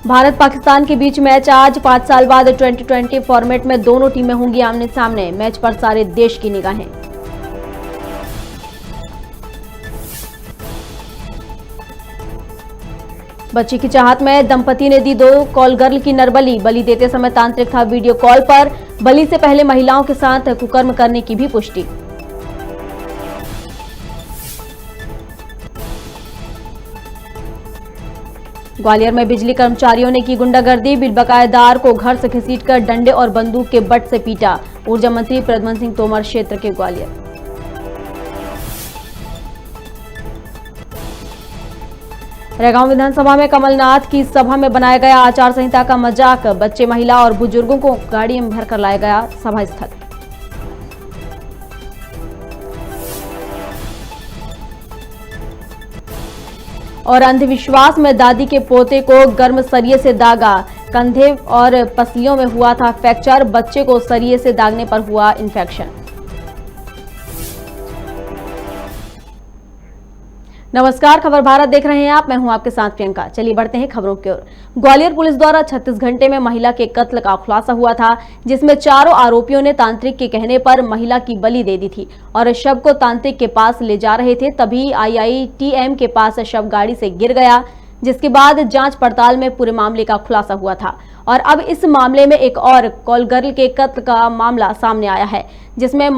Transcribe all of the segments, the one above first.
भारत पाकिस्तान के बीच मैच आज 5 साल बाद T20 फॉर्मेट में दोनों टीमें होंगी आमने सामने। मैच पर सारे देश की निगाहें। बच्ची की चाहत में दंपति ने दी 2 कॉल गर्ल की नरबली। बलि देते समय तांत्रिक था वीडियो कॉल पर। बलि से पहले महिलाओं के साथ कुकर्म करने की भी पुष्टि। ग्वालियर में बिजली कर्मचारियों ने की गुंडागर्दी। बिल बकायेदार को घर से घसीटकर डंडे और बंदूक के बट से पीटा। ऊर्जा मंत्री प्रद्युम्न सिंह तोमर क्षेत्र के ग्वालियर। रैगांव विधानसभा में कमलनाथ की सभा में बनाया गया आचार संहिता का मजाक। बच्चे, महिला और बुजुर्गों को गाड़ी में भरकर लाया गया सभा स्थल। और अंधविश्वास में दादी के पोते को गर्म सरिये से दागा। कंधे और पसलियों में हुआ था फ्रैक्चर। बच्चे को सरिये से दागने पर हुआ इन्फेक्शन। नमस्कार, खबर भारत देख रहे हैं आप। मैं हूं आपके साथ प्रियंका। चलिए बढ़ते हैं खबरों की ओर। ग्वालियर पुलिस द्वारा 36 घंटे में महिला के कत्ल का खुलासा हुआ था, जिसमें चारों आरोपियों ने तांत्रिक के कहने पर महिला की बलि दे दी थी और शव को तांत्रिक के पास ले जा रहे थे। तभी IITM के पास शव गाड़ी से गिर गया, जिसके बाद जांच पड़ताल में पूरे मामले का खुलासा हुआ था। और अब इस मामले में एक और कॉल गर्ल के कत्ल का मामला सामने आया है, जिसमें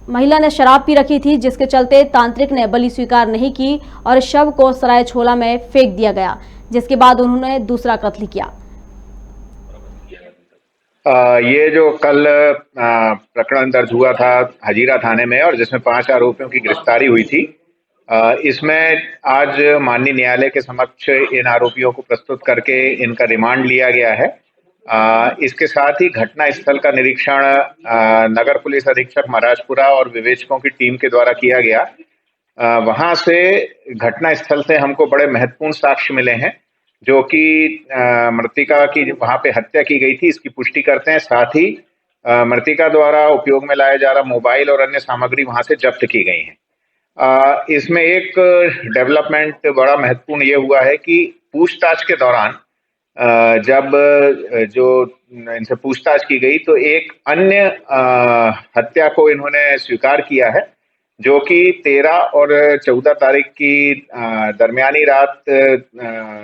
महिला ने शराब पी रखी थी, जिसके चलते तांत्रिक ने बलि स्वीकार नहीं की और शव को सराय छोला में फेंक दिया गया, जिसके बाद उन्होंने दूसरा कत्ल किया। ये जो कल प्रकरण दर्ज हुआ था हजीरा थाने में और जिसमें 5 आरोपियों की गिरफ्तारी हुई थी, इसमें आज माननीय न्यायालय के समक्ष इन आरोपियों को प्रस्तुत करके इनका रिमांड लिया गया है। इसके साथ ही घटना स्थल का निरीक्षण नगर पुलिस अधीक्षक महाराजपुरा और विवेचकों की टीम के द्वारा किया गया। वहां से घटना स्थल से हमको बड़े महत्वपूर्ण साक्ष्य मिले हैं, जो कि मृतिका की वहां पे हत्या की गई थी, इसकी पुष्टि करते हैं। साथ ही मृतिका द्वारा उपयोग में लाया जा रहा मोबाइल और अन्य सामग्री वहां से जब्त की गई है। इसमें एक डेवलपमेंट बड़ा महत्वपूर्ण ये हुआ है कि पूछताछ के दौरान जब जो इनसे पूछताछ की गई तो एक अन्य हत्या को इन्होंने स्वीकार किया है, जो कि 13 और 14 तारीख की दरमियानी रात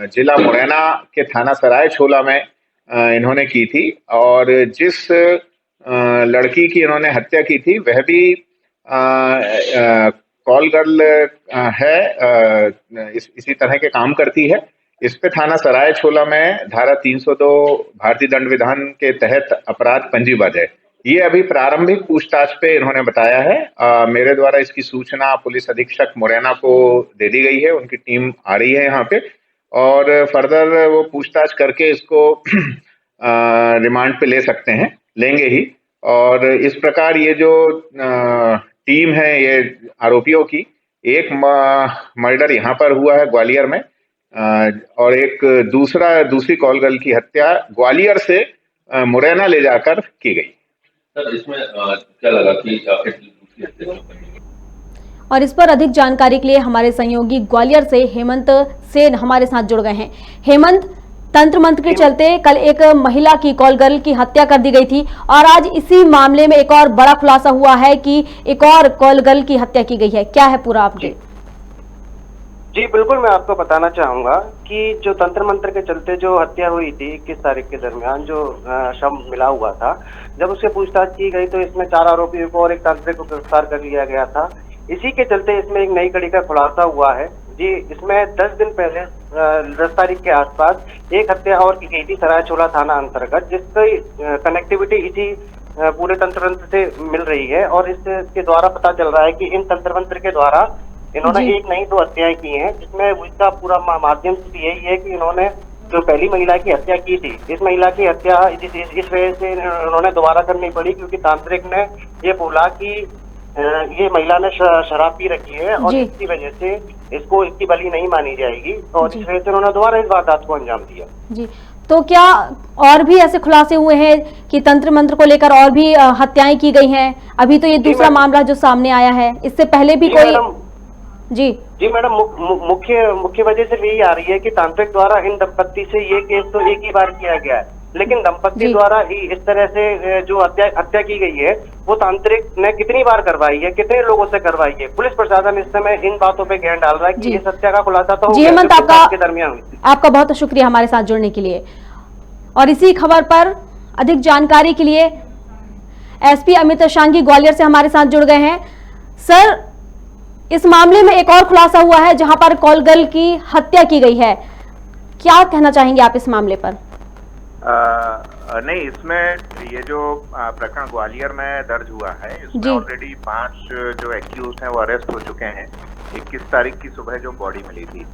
जिला मुरैना के थाना सराय छोला में इन्होंने की थी। और जिस लड़की की इन्होंने हत्या की थी वह भी कॉल गर्ल है, इसी तरह के काम करती है। इस पे थाना सराय छोला में धारा 302 भारतीय दंड विधान के तहत अपराध पंजीबद्ध है। ये अभी प्रारंभिक पूछताछ पे इन्होंने बताया है। मेरे द्वारा इसकी सूचना पुलिस अधीक्षक मुरैना को दे दी गई है, उनकी टीम आ रही है यहाँ पे और फर्दर वो पूछताछ करके इसको रिमांड पे ले सकते हैं, लेंगे ही। और इस प्रकार ये जो टीम है ये आरोपियों की, एक मर्डर यहाँ पर हुआ है ग्वालियर में और एक दूसरी कॉल गर्ल की हत्या ग्वालियर से मुरैना ले जाकर की गई। सर, इसमें क्या लगा कि आखिर दूसरी हत्या क्यों करी? और इस पर अधिक जानकारी के लिए हमारे सहयोगी ग्वालियर से हेमंत सेन हमारे साथ जुड़ गए हैं। हेमंत, तंत्र मंत्र के चलते कल एक महिला की कॉल गर्ल की हत्या कर दी गई थी और आज इसी मामले में एक और बड़ा खुलासा हुआ है कि एक और कॉल गर्ल की हत्या की गई है। क्या है पूरा अपडेट? जी बिल्कुल, मैं आपको बताना चाहूंगा कि जो तंत्र मंत्र के चलते जो हत्या हुई थी 21 तारीख के दरमियान जो शव मिला हुआ था, जब उससे पूछताछ की गई तो इसमें 4 आरोपियों को और एक तांत्रिक को गिरफ्तार कर लिया गया था। इसी के चलते इसमें एक नई कड़ी का खुलासा हुआ है। जी, इसमें 10 दिन पहले 10 तारीख के आसपास एक हत्या और की गई थी सराय छोला थाना अंतर्गत, जिसकी कनेक्टिविटी इसी पूरे तंत्र मंत्र से मिल रही है। और इसके द्वारा पता चल रहा है कि इन तंत्र मंत्र के द्वारा इन्होंने एक नहीं 2 हत्याएं की हैं, जिसमें इसका पूरा माध्यम से यही है कि इन्होंने जो पहली महिला की हत्या की थी, इस महिला की हत्या इस वजह से इन्होंने दोबारा करनी पड़ी क्योंकि तांत्रिक ने ये बोला कि ये महिला ने शराब पी रखी है और इसकी वजह से इसकी बलि नहीं मानी जाएगी और इस वजह से उन्होंने दोबारा इस वारदात को अंजाम दिया। जी, तो क्या और भी ऐसे खुलासे हुए हैं कि तंत्र मंत्र को लेकर और भी हत्याएं की गई हैं? अभी तो ये दूसरा मामला जो सामने आया है, इससे पहले भी कोई? जी जी मैडम, मुख्य वजह सिर्फ यही आ रही है कि तांत्रिक द्वारा इन दंपत्ति से ये केस तो एक ही बार किया गया है, लेकिन दंपत्ति जी। द्वारा ही इस तरह से जो हत्या की गई है वो तांत्रिक ने कितनी बार करवाई है, कितने लोगों से करवाई है। पुलिस प्रशासन इस समय इन बातों पे ध्यान डाल रहा है कि जी। इस हत्या का खुलासा तो हो जी गया, हेमंत, जो आपका के दरमियान हुई थी। आपका बहुत शुक्रिया हमारे साथ जुड़ने के लिए। और इसी खबर पर अधिक जानकारी के लिए एसपी अमित शांगी ग्वालियर से हमारे साथ जुड़ गए हैं। सर, इस मामले में एक और खुलासा हुआ है जहां पर कॉल गर्ल की हत्या की गई है, क्या कहना चाहेंगे आप इस मामले पर? नहीं, इसमें ये जो प्रकरण ग्वालियर में दर्ज हुआ है, इसमें जी। ऑलरेडी 5 जो एक्यूज हैं वो अरेस्ट हो चुके हैं। 21 तारीख की सुबह जो बॉडी मिली थी।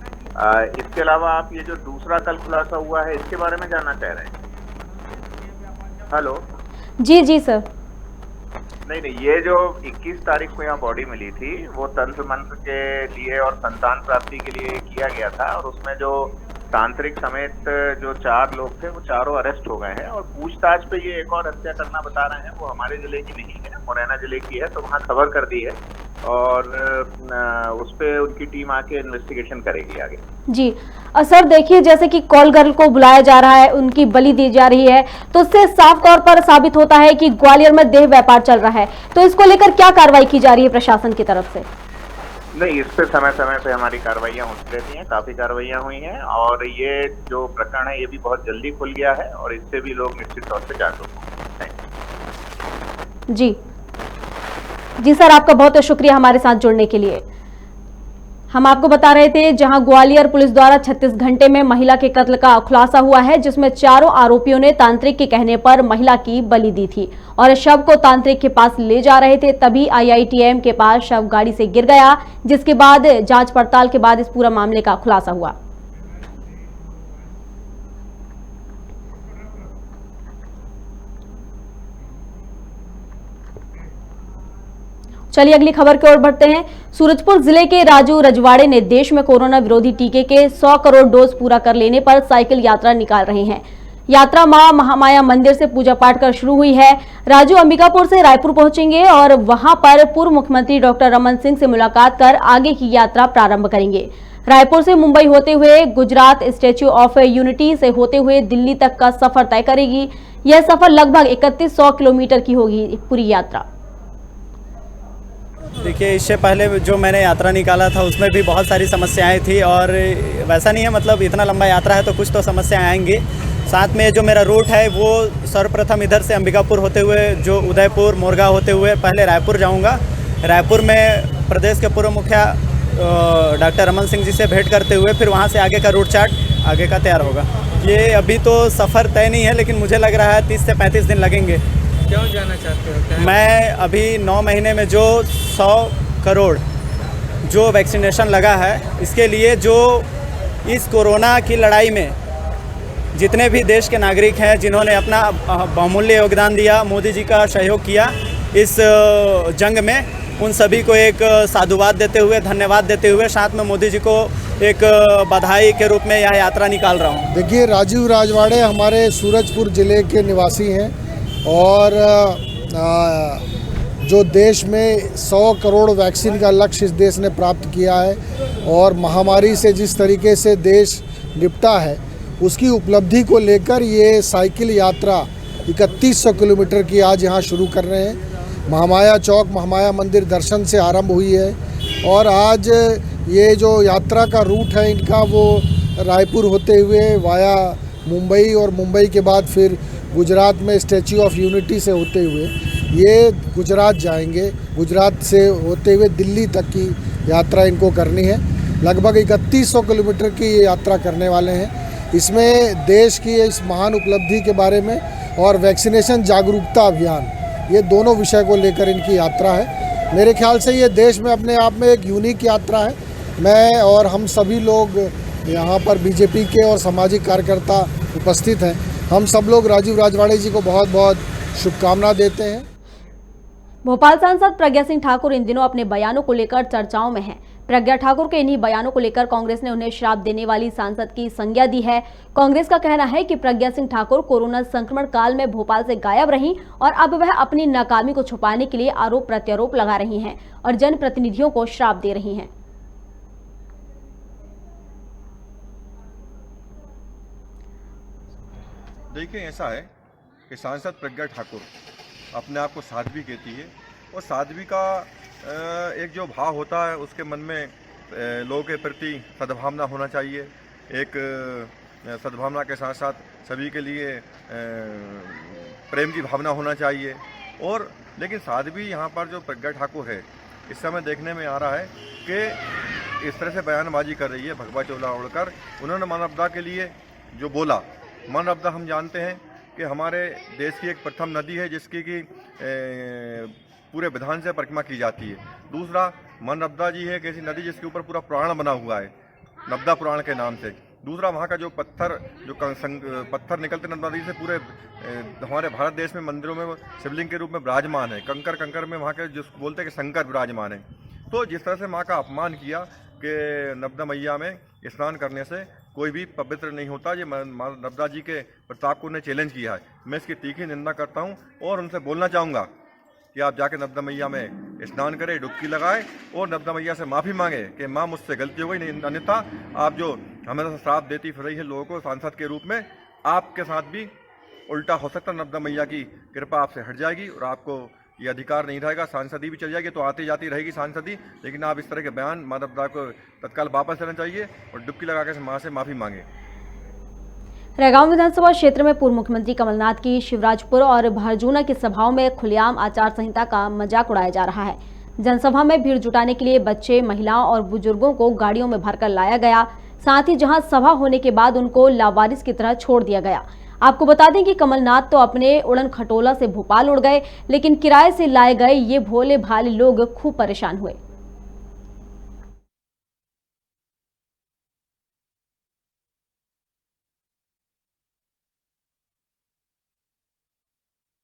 इसके अलावा आप ये जो दूसरा कल खुलासा हुआ है इसके बारे में जानना चाह रहे हैं? हेलो। जी जी सर। नहीं, ये जो 21 तारीख को यहाँ बॉडी मिली थी वो तंत्र मंत्र के लिए और संतान प्राप्ति के लिए किया गया था, और उसमें जो तांत्रिक समेत जो 4 लोग थे वो चारों अरेस्ट हो गए हैं। और पूछताछ पे ये एक और हत्या करना बता रहे हैं, वो हमारे जिले की नहीं है, मुरैना जिले की है, तो वहाँ खबर कर दी है और उस पे उनकी टीम आके इन्वेस्टिगेशन करेगी आगे। जी सर, देखिए जैसे कि कॉल गर्ल को बुलाया जा रहा है, उनकी बलि दी जा रही है, तो उससे साफ तौर पर साबित होता है कि ग्वालियर में देह व्यापार चल रहा है। तो इसको लेकर क्या कार्रवाई की जा रही है प्रशासन की तरफ से? नहीं, इस पे समय समय पे हमारी कार्रवाइयाँ होती रहती हैं, काफी कार्रवाइयाँ हुई हैं, और ये जो प्रकरण है ये भी बहुत जल्दी खुल गया है और इससे भी लोग निश्चित तौर से जागरूक होंगे। जी जी सर, आपका बहुत शुक्रिया हमारे साथ जुड़ने के लिए। हम आपको बता रहे थे जहां ग्वालियर पुलिस द्वारा 36 घंटे में महिला के कत्ल का खुलासा हुआ है, जिसमें चारों आरोपियों ने तांत्रिक के कहने पर महिला की बलि दी थी और शव को तांत्रिक के पास ले जा रहे थे, तभी IITM के पास शव गाड़ी से गिर गया, जिसके बाद जांच पड़ताल के बाद इस पूरा मामले का खुलासा हुआ। चलिए अगली खबर की ओर बढ़ते हैं। सूरजपुर जिले के राजू रजवाड़े ने देश में कोरोना विरोधी टीके के 100 करोड़ डोज पूरा कर लेने पर साइकिल यात्रा निकाल रहे हैं। यात्रा मां महामाया मंदिर से पूजा पाठ कर शुरू हुई है। राजू अंबिकापुर से रायपुर पहुंचेंगे और वहां पर पूर्व मुख्यमंत्री डॉक्टर रमन सिंह से मुलाकात कर आगे की यात्रा प्रारंभ करेंगे। रायपुर से मुंबई होते हुए गुजरात स्टैच्यू ऑफ यूनिटी से होते हुए दिल्ली तक का सफर तय करेगी। यह सफर लगभग 3100 किलोमीटर की होगी पूरी यात्रा। देखिए, इससे पहले जो मैंने यात्रा निकाला था उसमें भी बहुत सारी समस्याएं थी, और वैसा नहीं है, मतलब इतना लंबा यात्रा है तो कुछ तो समस्याएं आएंगी। साथ में जो मेरा रूट है वो सर्वप्रथम इधर से अंबिकापुर होते हुए जो उदयपुर मोरगा होते हुए पहले रायपुर जाऊंगा। रायपुर में प्रदेश के पूर्व मुखिया डॉक्टर रमन सिंह जी से भेंट करते हुए फिर वहाँ से आगे का रूट चार्ट आगे का तैयार होगा। ये अभी तो सफ़र तय नहीं है, लेकिन मुझे लग रहा है 30 से 35 दिन लगेंगे। क्यों जाना चाहते हो? मैं अभी 9 महीने में जो 100 करोड़ जो वैक्सीनेशन लगा है, इसके लिए जो इस कोरोना की लड़ाई में जितने भी देश के नागरिक हैं जिन्होंने अपना बहुमूल्य योगदान दिया, मोदी जी का सहयोग किया इस जंग में, उन सभी को एक साधुवाद देते हुए, धन्यवाद देते हुए, साथ में मोदी जी को एक बधाई के रूप में यह यात्रा निकाल रहा हूँ। देखिए, राजू रजवाड़े हमारे सूरजपुर ज़िले के निवासी हैं और जो देश में 100 करोड़ वैक्सीन का लक्ष्य इस देश ने प्राप्त किया है और महामारी से जिस तरीके से देश निपटा है उसकी उपलब्धि को लेकर ये साइकिल यात्रा 3100 किलोमीटर की आज यहाँ शुरू कर रहे हैं। महामाया चौक, महामाया मंदिर दर्शन से आरंभ हुई है और आज ये जो यात्रा का रूट है इनका वो रायपुर होते हुए वाया मुंबई और मुंबई के बाद फिर गुजरात में स्टैच्यू ऑफ यूनिटी से होते हुए ये गुजरात जाएंगे। गुजरात से होते हुए दिल्ली तक की यात्रा इनको करनी है। लगभग 3100 किलोमीटर की ये यात्रा करने वाले हैं। इसमें देश की इस महान उपलब्धि के बारे में और वैक्सीनेशन जागरूकता अभियान, ये दोनों विषय को लेकर इनकी यात्रा है। मेरे ख्याल से ये देश में अपने आप में एक यूनिक यात्रा है। मैं और हम सभी लोग यहाँ पर बीजेपी के और सामाजिक कार्यकर्ता उपस्थित हैं। हम सब लोग राजीव राजवाड़े जी को बहुत बहुत शुभकामना देते हैं। भोपाल सांसद प्रज्ञा सिंह ठाकुर इन दिनों अपने बयानों को लेकर चर्चाओं में हैं। प्रज्ञा ठाकुर के इन्हीं बयानों को लेकर कांग्रेस ने उन्हें श्राप देने वाली सांसद की संज्ञा दी है। कांग्रेस का कहना है कि प्रज्ञा सिंह ठाकुर कोरोना संक्रमण काल में भोपाल से गायब रहीं और अब वह अपनी नाकामी को छुपाने के लिए आरोप प्रत्यारोप लगा रही हैं और जनप्रतिनिधियों को श्राप दे रही हैं। देखिए ऐसा है कि सांसद प्रज्ञा ठाकुर अपने आप को साध्वी कहती है और साध्वी का एक जो भाव होता है उसके मन में लोगों के प्रति सद्भावना होना चाहिए। एक सद्भावना के साथ साथ सभी के लिए प्रेम की भावना होना चाहिए। और लेकिन साध्वी यहाँ पर जो प्रज्ञा ठाकुर है इस समय देखने में आ रहा है कि इस तरह से बयानबाजी कर रही है भगवा चोला ओढ़कर। उन्होंने मानवता के लिए जो बोला, मानवता हम जानते हैं कि हमारे देश की एक प्रथम नदी है जिसकी कि पूरे विधान से परिक्रमा की जाती है। दूसरा, मानवता जी है एक ऐसी नदी जिसके ऊपर पूरा पुराण बना हुआ है, नर्मदा पुराण के नाम से। दूसरा, वहाँ का जो पत्थर निकलते नर्मदा नदी से पूरे हमारे भारत देश में मंदिरों में शिवलिंग के रूप में विराजमान है। कंकर में वहाँ के जो बोलते हैं कि शंकर विराजमान है। तो जिस तरह से माँ का अपमान किया कि नर्मदा मैया में स्नान करने से कोई भी पवित्र नहीं होता, ये नर्मदा जी के प्रताप को उन्हें चैलेंज किया है। मैं इसकी तीखी निंदा करता हूँ और उनसे बोलना चाहूँगा कि आप जाके नर्मदा मैया में स्नान करें, डुबकी लगाएं और नर्मदा मैया से माफ़ी मांगे कि माँ मुझसे गलती हो गई, नहीं अन्यथा आप जो हमेशा श्राप देती फिर रही है लोगों को सांसद के रूप में, आपके साथ भी उल्टा हो सकता। नर्मदा मैया की कृपा आपसे हट जाएगी और आपको ये अधिकार नहीं रहेगा। सांसदी भी चल जाएगी तो आती जाती रहेगी सांसदी, लेकिन आप इस तरह के बयान मानवता को तत्काल वापस लेना चाहिए और डुबकी लगा के माँ से माफ़ी मांगे। रैगांव विधानसभा क्षेत्र में पूर्व मुख्यमंत्री कमलनाथ की शिवराजपुर और भारजूना की सभाओं में खुलेआम आचार संहिता का मजाक उड़ाया जा रहा है। जनसभा में भीड़ जुटाने के लिए बच्चे, महिलाओं और बुजुर्गों को गाड़ियों में भरकर लाया गया। साथ ही जहां सभा होने के बाद उनको लावारिस की तरह छोड़ दिया गया। आपको बता दें कि कमलनाथ तो अपने उड़न खटोला से भोपाल उड़ गए, लेकिन किराए से लाए गए ये भोले भाले लोग खूब परेशान हुए।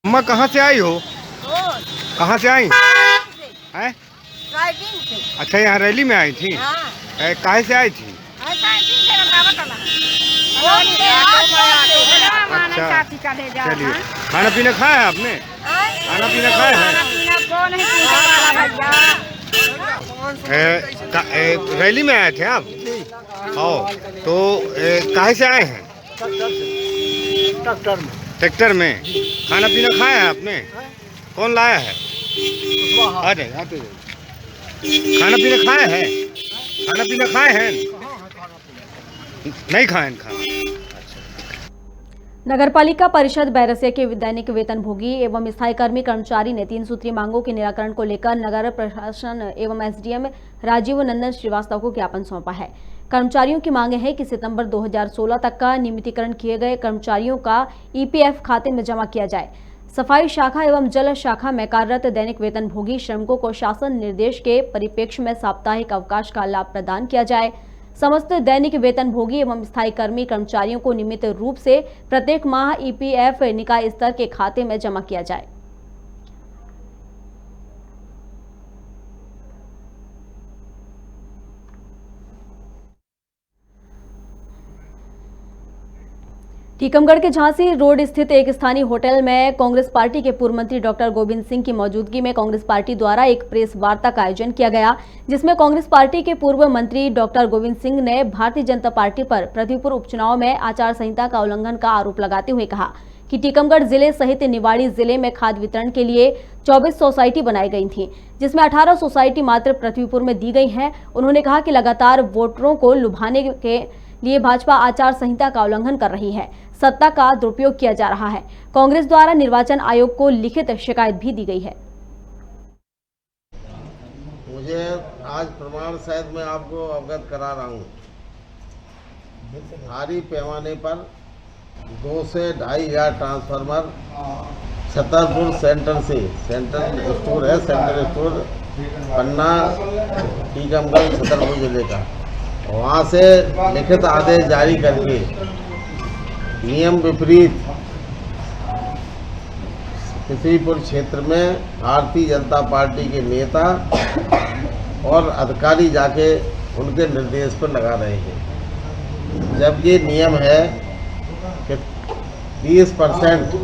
अम्मा कहाँ से आई हो? कहाँ से आई हैं? अच्छा, यहाँ रैली में आई थी? काहे से आई थी? अच्छा, चलिए। खाना पीना खाया है आपने? खाना पीना खाया है? रैली में आए थे आप? तो काहे से आए हैं? ट्रैक्टर में। खाना पीना खाया है आपने? कौन लाया है? अरे खाना पीना खाया है? खाना पीना खाए हैं? नहीं खाए खाना। नगरपालिका परिषद बैरसिया के दैनिक वेतनभोगी एवं स्थायी कर्मी कर्मचारी ने 3 सूत्रीय मांगों के निराकरण को लेकर नगर प्रशासन एवं एसडीएम राजीव नंदन श्रीवास्तव को ज्ञापन सौंपा है। कर्मचारियों की मांगे है कि सितंबर 2016 तक का नियमितीकरण किए गए कर्मचारियों का ईपीएफ खाते में जमा किया जाए। सफाई शाखा एवं जल शाखा में कार्यरत दैनिक वेतनभोगी श्रमिकों को शासन निर्देश के परिप्रेक्ष्य में साप्ताहिक अवकाश का लाभ प्रदान किया जाए। समस्त दैनिक वेतनभोगी एवं स्थायी कर्मी कर्मचारियों को नियमित रूप से प्रत्येक माह ईपीएफ निकाय स्तर के खाते में जमा किया जाए। टीकमगढ़ के झांसी रोड स्थित एक स्थानीय होटल में कांग्रेस पार्टी के पूर्व मंत्री डॉक्टर गोविंद सिंह की मौजूदगी में कांग्रेस पार्टी द्वारा एक प्रेस वार्ता का आयोजन किया गया, जिसमें कांग्रेस पार्टी के पूर्व मंत्री डॉक्टर गोविंद सिंह ने भारतीय जनता पार्टी पर पृथ्वीपुर उपचुनाव में आचार संहिता का उल्लंघन का आरोप लगाते हुए कहा कि टीकमगढ़ जिले सहित निवाड़ी जिले में खाद्य वितरण के लिए 24 सोसाइटी बनाई गई थी, जिसमें 18 सोसाइटी मात्र पृथ्वीपुर में दी गई हैं। उन्होंने कहा कि लगातार वोटरों को लुभाने के लिए भाजपा आचार संहिता का उल्लंघन कर रही है, सत्ता का दुरुपयोग किया जा रहा है। कांग्रेस द्वारा निर्वाचन आयोग को लिखित शिकायत भी दी गई है। मुझे आज प्रमाण सहित मैं आपको अवगत करा रहा हूँ। भारी पैमाने पर 2 से 2.5 हजार ट्रांसफार्मर छतरपुर सेंटर से, सेंट्रल स्टोर है, सेंट्रल स्टोर पन्ना टीकमगढ़ छतरपुर जिले का, वहाँ से लिखित आदेश जारी करके नियम विपरीत पृथ्वीपुर क्षेत्र में भारतीय जनता पार्टी के नेता और अधिकारी जाके उनके निर्देश पर लगा रहे हैं, जबकि नियम है कि 30%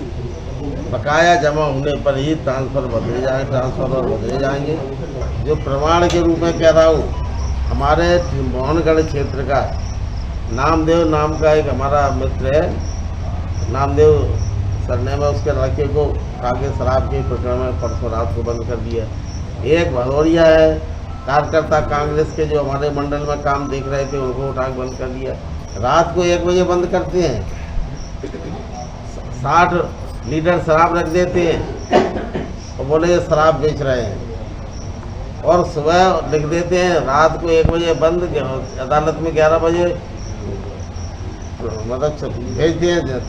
बकाया जमा होने पर ही ट्रांसफर बदले जाएंगे। जो प्रमाण के रूप में कह रहा हूँ, हमारे मोहनगढ़ क्षेत्र का नामदेव नाम का एक हमारा मित्र है, नामदेव सरने में उसके लड़के को आगे शराब के प्रकरण में परसों रात को बंद कर दिया। एक भदौरिया है, कार्यकर्ता कांग्रेस के जो हमारे मंडल में काम देख रहे थे उनको उठा के बंद कर दिया। रात को 1 बजे बंद करते हैं, 60 लीटर शराब रख देते हैं और बोले शराब बेच रहे हैं, और सुबह लिख देते हैं रात को 1 बजे बंद, अदालत में 11 बजे मतलब भेज दिए।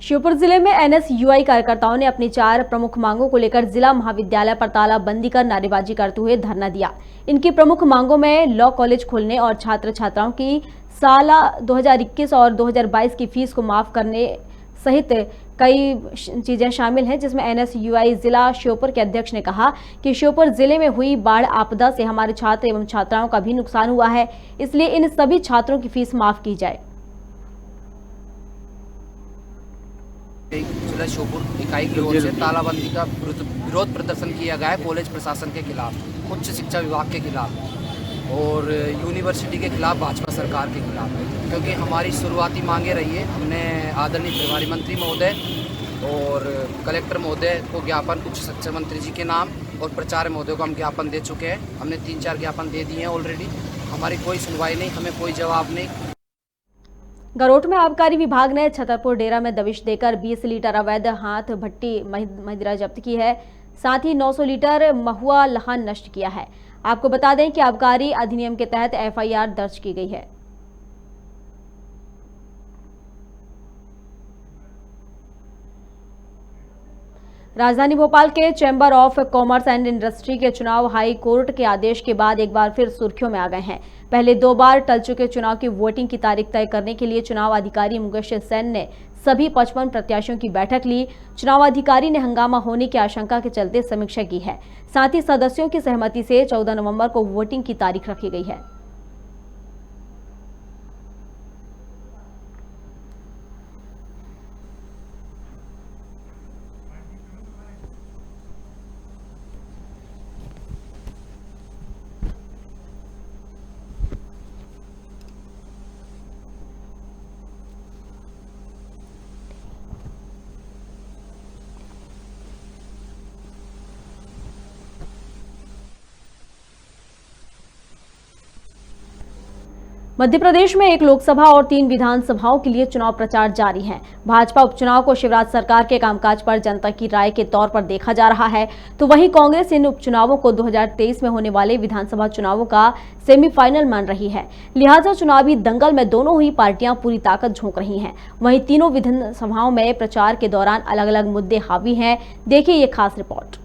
श्योपुर जिले में एनएसयूआई कार्यकर्ताओं ने अपनी 4 प्रमुख मांगों को लेकर जिला महाविद्यालय पर तालाबंदी कर नारेबाजी करते हुए धरना दिया। इनकी प्रमुख मांगों में लॉ कॉलेज खोलने और छात्र छात्राओं की साल 2021 और 2022 की फीस को माफ करने सहित कई चीजें शामिल हैं, जिसमें एनएसयूआई जिला श्योपुर के अध्यक्ष ने कहा कि श्योपुर जिले में हुई बाढ़ आपदा से हमारे छात्र एवं छात्राओं का भी नुकसान हुआ है, इसलिए इन सभी छात्रों की फीस माफ की जाए। जिला श्योपुर इकाई की ओर से तालाबंदी का विरोध प्रदर्शन किया गया है कॉलेज प्रशासन के खिलाफ, उच्च शिक्षा विभाग के खिलाफ और यूनिवर्सिटी के खिलाफ, भाजपा सरकार के खिलाफ, क्योंकि हमारी शुरुआती मांगे रही है। हमने आदरणीय प्रभारी मंत्री महोदय और कलेक्टर महोदय को ज्ञापन, उच्च शिक्षा मंत्री जी के नाम और प्राचार्य महोदय को हम ज्ञापन दे चुके हैं। हमने 3-4 ज्ञापन दे दिए हैं ऑलरेडी। हमारी कोई सुनवाई नहीं, हमें कोई जवाब नहीं। गरोठ में आबकारी विभाग ने छतरपुर डेरा में दबिश देकर 20 लीटर अवैध हाथ भट्टी मदिरा जब्त की है। साथ ही 900 लीटर महुआ लहान नष्ट किया है। आपको बता दें कि आबकारी अधिनियम के तहत एफआईआर दर्ज की गई है। राजधानी भोपाल के chamber of commerce and industry के चुनाव हाई कोर्ट के आदेश के बाद एक बार फिर सुर्खियों में आ गए हैं। पहले 2 बार टल चुके चुनाव की वोटिंग की तारीख तय करने के लिए चुनाव अधिकारी मुकेश सेन ने सभी 55 प्रत्याशियों की बैठक ली। चुनाव अधिकारी ने हंगामा होने की आशंका के चलते समीक्षा की है। साथ ही सदस्यों की सहमति से 14 नवंबर को वोटिंग की तारीख रखी गई है। मध्य प्रदेश में 1 लोकसभा और 3 विधानसभाओं के लिए चुनाव प्रचार जारी है। भाजपा उपचुनाव को शिवराज सरकार के कामकाज पर जनता की राय के तौर पर देखा जा रहा है, तो वहीं कांग्रेस इन उपचुनावों को 2023 में होने वाले विधानसभा चुनावों का सेमीफाइनल मान रही है। लिहाजा चुनावी दंगल में दोनों ही पार्टियां पूरी ताकत झोंक रही हैं। वहीं तीनों विधानसभाओं में प्रचार के दौरान अलग अलग मुद्दे हावी हैं। देखिए ये खास रिपोर्ट।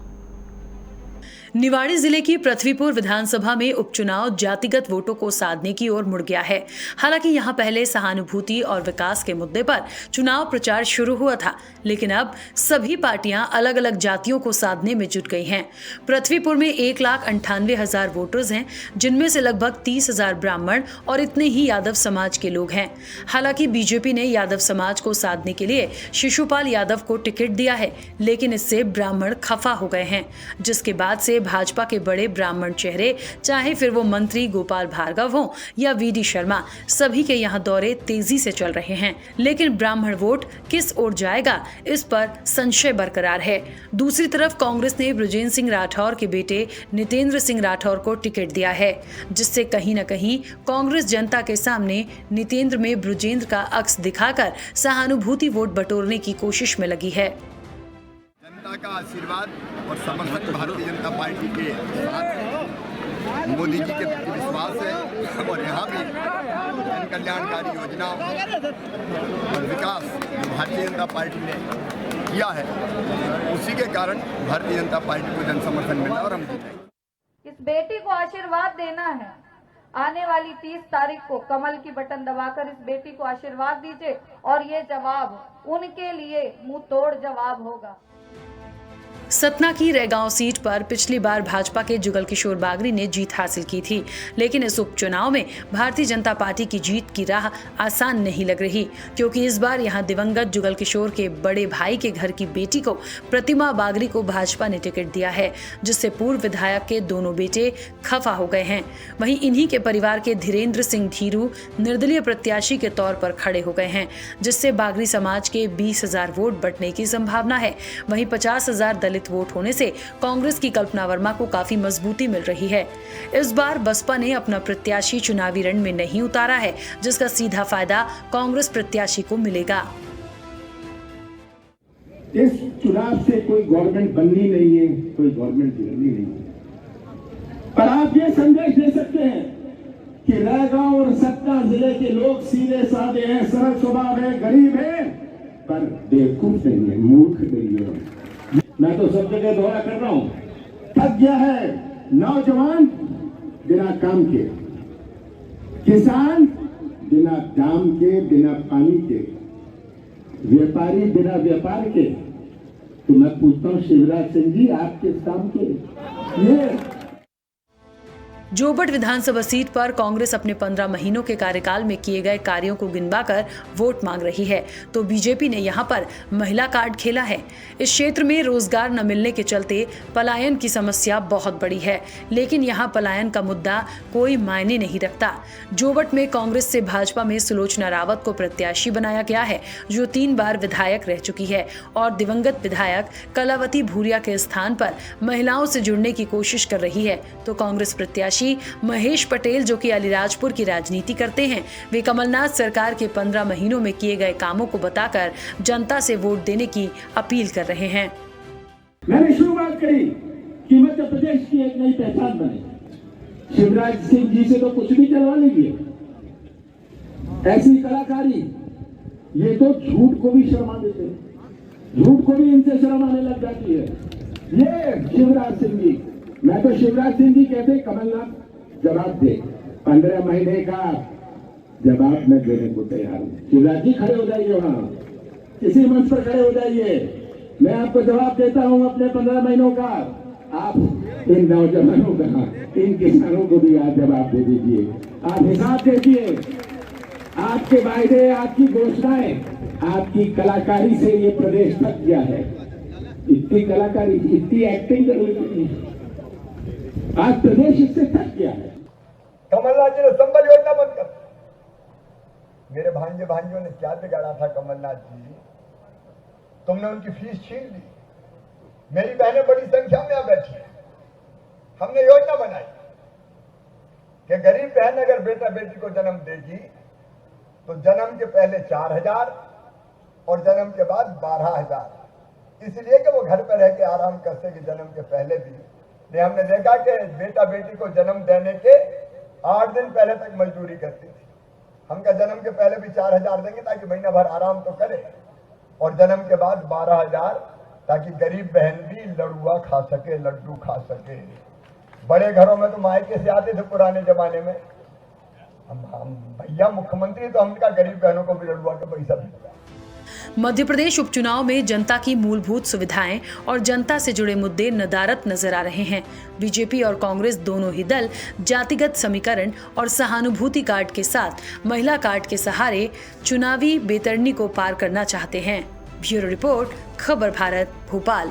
निवाड़ी जिले की पृथ्वीपुर विधानसभा में उपचुनाव जातिगत वोटों को साधने की ओर मुड़ गया है। हालांकि यहां पहले सहानुभूति और विकास के मुद्दे पर चुनाव प्रचार शुरू हुआ था, लेकिन अब सभी पार्टियां अलग अलग जातियों को साधने में जुट गई हैं। पृथ्वीपुर में 1,98,000 वोटर्स हैं, जिनमें से लगभग 30,000 ब्राह्मण और इतने ही यादव समाज के लोग हैं। हालांकि बीजेपी ने यादव समाज को साधने के लिए शिशुपाल यादव को टिकट दिया है, लेकिन इससे ब्राह्मण खफा हो गए हैं, जिसके बाद से भाजपा के बड़े ब्राह्मण चेहरे, चाहे फिर वो मंत्री गोपाल भार्गव हो या वीडी शर्मा, सभी के यहाँ दौरे तेजी से चल रहे हैं। लेकिन ब्राह्मण वोट किस ओर जाएगा, इस पर संशय बरकरार है। दूसरी तरफ कांग्रेस ने बृजेंद्र सिंह राठौर के बेटे नितेंद्र सिंह राठौर को टिकट दिया है, जिससे कहीं न कहीं कांग्रेस जनता के सामने नितेंद्र में बृजेंद्र का अक्स दिखाकर सहानुभूति वोट बटोरने की कोशिश में लगी है। जनता का आशीर्वाद और समर्थन भारतीय जनता पार्टी के साथ मोदी जी के प्रति विश्वास है और यहाँ भी जन कल्याणकारी योजना और विकास जो भारतीय जनता पार्टी ने किया है, उसी के कारण भारतीय जनता पार्टी को जन समर्थन मिला और हम जीते। इस बेटी को आशीर्वाद देना है। आने वाली 30 तारीख को कमल की बटन दबाकर इस बेटी को आशीर्वाद दीजिए और ये जवाब उनके लिए मुंह तोड़ जवाब होगा। सतना की रैगांव सीट पर पिछली बार भाजपा के जुगल किशोर बागरी ने जीत हासिल की थी, लेकिन इस उपचुनाव में भारतीय जनता पार्टी की जीत की राह आसान नहीं लग रही, क्योंकि इस बार यहां दिवंगत जुगल किशोर के बड़े भाई के घर की बेटी को प्रतिमा बागरी को भाजपा ने टिकट दिया है, जिससे पूर्व विधायक के दोनों बेटे खफा हो गए हैं। वहीं इन्हीं के परिवार के धीरेन्द्र सिंह धीरू निर्दलीय प्रत्याशी के तौर पर खड़े हो गए हैं, जिससे बागरी समाज के 20,000 वोट बढ़ने की संभावना है। वहीं 50,000 दलित वोट होने से कांग्रेस की कल्पना वर्मा को काफी मजबूती मिल रही है। इस बार बसपा ने अपना प्रत्याशी चुनावी रण में नहीं उतारा है, जिसका सीधा फायदा कांग्रेस प्रत्याशी को मिलेगा। इस चुनाव से कोई गवर्नमेंट बननी नहीं है, कोई गवर्नमेंट गिरनी नहीं है, पर आप ये संदेश दे सकते हैं कि रैगांव और सतना जिले के लोग सीधे साधे हैं, सरल स्वभाव है, गरीब है, पर बेवकूफ नहीं है, मूर्ख नहीं है। मैं तो सब जगह दौरा कर रहा हूं, थक गया है नौजवान बिना काम के, किसान बिना दाम के, बिना पानी के, व्यापारी बिना व्यापार के। तो मैं पूछता हूँ शिवराज सिंह जी, आप किस काम के? ये जोबट विधानसभा सीट पर कांग्रेस अपने 15 महीनों के कार्यकाल में किए गए कार्यों को गिनवाकर वोट मांग रही है, तो बीजेपी ने यहां पर महिला कार्ड खेला है। इस क्षेत्र में रोजगार न मिलने के चलते पलायन की समस्या बहुत बड़ी है, लेकिन यहां पलायन का मुद्दा कोई मायने नहीं रखता। जोबट में कांग्रेस से भाजपा में सुलोचना रावत को प्रत्याशी बनाया गया है, जो 3 बार विधायक रह चुकी है, और दिवंगत विधायक कलावती भूरिया के स्थान पर महिलाओं से जुड़ने की कोशिश कर रही है। तो कांग्रेस प्रत्याशी महेश पटेल, जो कि अलीराजपुर की राजनीति करते हैं, वे कमलनाथ सरकार के 15 महीनों में किए गए कामों को बताकर जनता से वोट देने की अपील कर रहे हैं। मैंने शुरुआत करी कि मध्य प्रदेश की एक नई पहचान बने। शिवराज सिंह जी से तो कुछ भी चलवा लीजिए, ऐसी कलाकारी, ये तो झूठ को भी शर्मा देते हैं, झूठ को भी इनसे शर्म आने लग जाती है। ये शिवराज सिंह जी, मैं तो शिवराज सिंह जी कहते कमलनाथ जवाब दे, 15 महीने का जवाब मैं देने को तैयार हूँ। शिवराज जी खड़े हो जाइए, वहां किसी मंच पर खड़े हो जाइए, मैं आपको जवाब देता हूँ अपने 15 महीनों का। आप इन नौजवानों का, इन किसानों को भी आप जवाब दे दीजिए, आप हिसाब दीजिए। आपके वायदे, आपकी घोषणाएं, आपकी कलाकारी से ये प्रदेश थक गया है। इतनी कलाकारी, इतनी एक्टिंग कर रही है, आज प्रदेश इससे थक गया है। कमलनाथ जी ने संबल योजना बंद कर, मेरे भांजियों ने क्या बिगाड़ा था कमलनाथ जी? तुमने उनकी फीस छीन ली। मेरी बहनें बड़ी संख्या में यहाँ बैठी है। हमने योजना बनाई कि गरीब बहन अगर बेटा बेटी को जन्म देगी तो जन्म के पहले 4,000 और जन्म के बाद 12,000, इसलिए कि वो घर पर रह के आराम कर सके जन्म के पहले भी। हमने देखा कि बेटा बेटी को जन्म देने के 8 दिन पहले तक मजदूरी करती थी। हम क्या जन्म के पहले भी 4,000 देंगे ताकि महीना भर आराम तो करे, और जन्म के बाद 12,000 ताकि गरीब बहन भी लड़ुआ खा सके, लड्डू खा सके। बड़े घरों में तो मायके से आते थे पुराने जमाने में। हम भैया मुख्यमंत्री तो हमका गरीब बहनों को भी लड़ुआ का पैसा देता। मध्य प्रदेश उपचुनाव में जनता की मूलभूत सुविधाएं और जनता से जुड़े मुद्दे नदारद नजर आ रहे हैं। बीजेपी और कांग्रेस दोनों ही दल जातिगत समीकरण और सहानुभूति कार्ड के साथ महिला कार्ड के सहारे चुनावी बेतरनी को पार करना चाहते हैं। ब्यूरो रिपोर्ट, खबर भारत, भोपाल।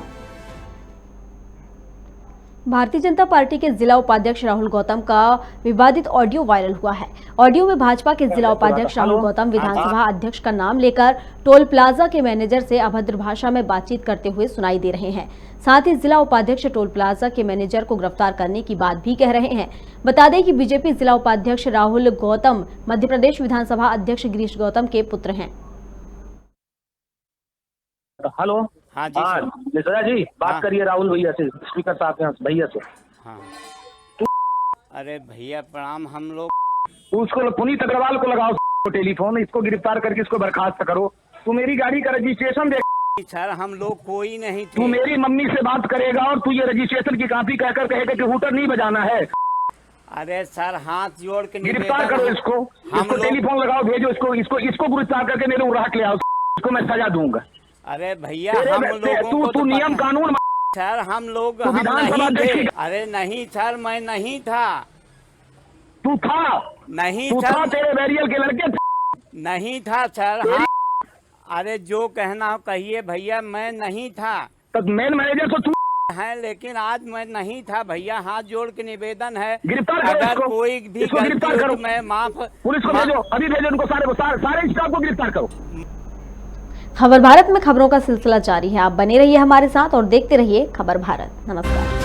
भारतीय जनता पार्टी के जिला उपाध्यक्ष राहुल गौतम का विवादित ऑडियो वायरल हुआ है। ऑडियो में भाजपा के जिला उपाध्यक्ष राहुल गौतम विधानसभा अध्यक्ष का नाम लेकर टोल प्लाजा के मैनेजर से अभद्र भाषा में बातचीत करते हुए सुनाई दे रहे हैं। साथ ही जिला उपाध्यक्ष टोल प्लाजा के मैनेजर को गिरफ्तार करने की बात भी कह रहे हैं। बता दें कि बीजेपी जिला उपाध्यक्ष राहुल गौतम मध्य प्रदेश विधानसभा अध्यक्ष गिरीश गौतम के पुत्र हैं। हेलो, हाँ जी मिश्रा जी, बात करिए राहुल भैया से, स्पीकर साहब के भैया से। हाँ। अरे भैया प्रणाम। हम लोग उसको पुनीत अग्रवाल को लगाओ टेलीफोन, इसको गिरफ्तार करके इसको बर्खास्त करो। तू मेरी गाड़ी का रजिस्ट्रेशन दे। सर हम लोग कोई नहीं थे। तू मेरी मम्मी से बात करेगा और तू ये रजिस्ट्रेशन की कॉपी कहकर कहेगा कि हूटर नहीं बजाना है। अरे सर हाथ जोड़ के गिरफ्तार करो इसको, इसको टेलीफोन लगाओ, भेजो इसको, इसको गिरफ्तार करके मेरे उराहट ले आओ, इसको मैं सजा दूंगा। अरे भैया हम लोगों को तू नियम कानून सर हम लोग तो हम विधानसभा नहीं थे। अध्यक्ष अरे नहीं सर, मैं नहीं था। तू था? नहीं तू सर, था, तेरे बैरियल के लड़के थे। नहीं था सर। हाँ, अरे जो कहना हो कहिए भैया, मैं नहीं था। तो मेन मैनेजर तो तू है, लेकिन आज मैं नहीं था भैया। हाथ जोड़ के निवेदन है, गिरफ्तार करो अगर इसको। कोई भी इसको गलती गिरफ्तार हो करो। तो मैं माफ। पुलिस को भेजो, अभी भेजो उनको, सारे स्टाफ को गिरफ्तार करो। खबर भारत में खबरों का सिलसिला जारी है। आप बने रहिए हमारे साथ और देखते रहिए खबर भारत। नमस्कार।